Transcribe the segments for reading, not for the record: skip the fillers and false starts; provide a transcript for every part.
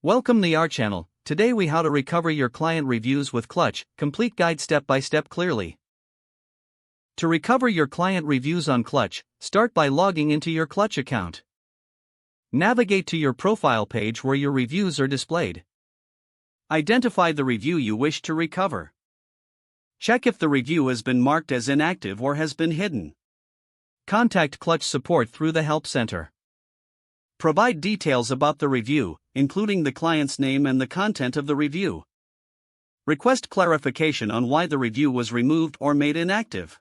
Welcome to our channel. Today we how to recover your client reviews with Clutch, complete guide step by step clearly. To recover your client reviews on Clutch, start by logging into your Clutch account. Navigate to your profile page where your reviews are displayed. Identify the review you wish to recover. Check if the review has been marked as inactive or has been hidden. Contact Clutch support through the Help Center. Provide details about the review, including the client's name and the content of the review. Request clarification on why the review was removed or made inactive.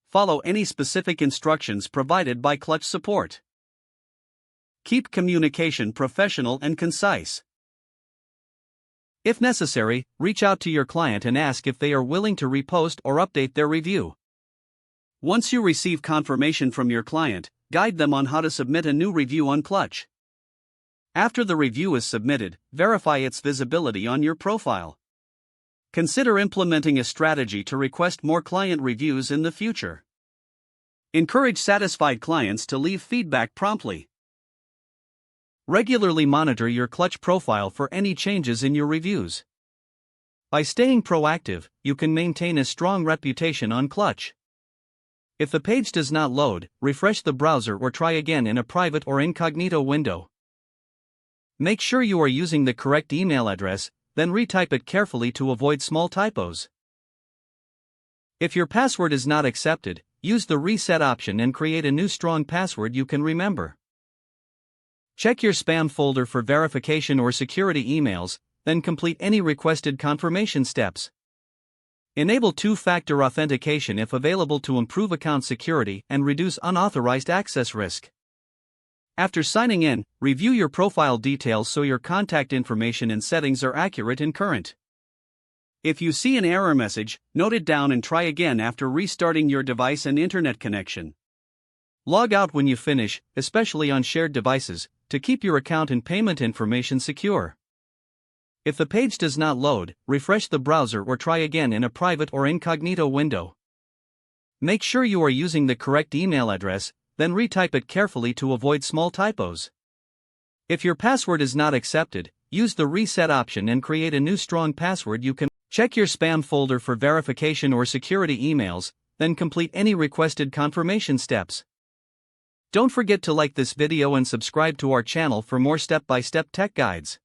Follow any specific instructions provided by Clutch support. Keep communication professional and concise. If necessary, reach out to your client and ask if they are willing to repost or update their review. Once you receive confirmation from your client, guide them on how to submit a new review on Clutch. After the review is submitted, verify its visibility on your profile. Consider implementing a strategy to request more client reviews in the future. Encourage satisfied clients to leave feedback promptly. Regularly monitor your Clutch profile for any changes in your reviews. By staying proactive, you can maintain a strong reputation on Clutch. If the page does not load, refresh the browser or try again in a private or incognito window. Make sure you are using the correct email address, then retype it carefully to avoid small typos. If your password is not accepted, use the reset option and create a new strong password you can remember. Check your spam folder for verification or security emails, then complete any requested confirmation steps. Enable two-factor authentication if available to improve account security and reduce unauthorized access risk. After signing in, review your profile details so your contact information and settings are accurate and current. If you see an error message, note it down and try again after restarting your device and internet connection. Log out when you finish, especially on shared devices, to keep your account and payment information secure. If the page does not load, refresh the browser or try again in a private or incognito window. Make sure you are using the correct email address, then retype it carefully to avoid small typos. If your password is not accepted, use the reset option and create a new strong password you can. Check your spam folder for verification or security emails, then complete any requested confirmation steps. Don't forget to like this video and subscribe to our channel for more step-by-step tech guides.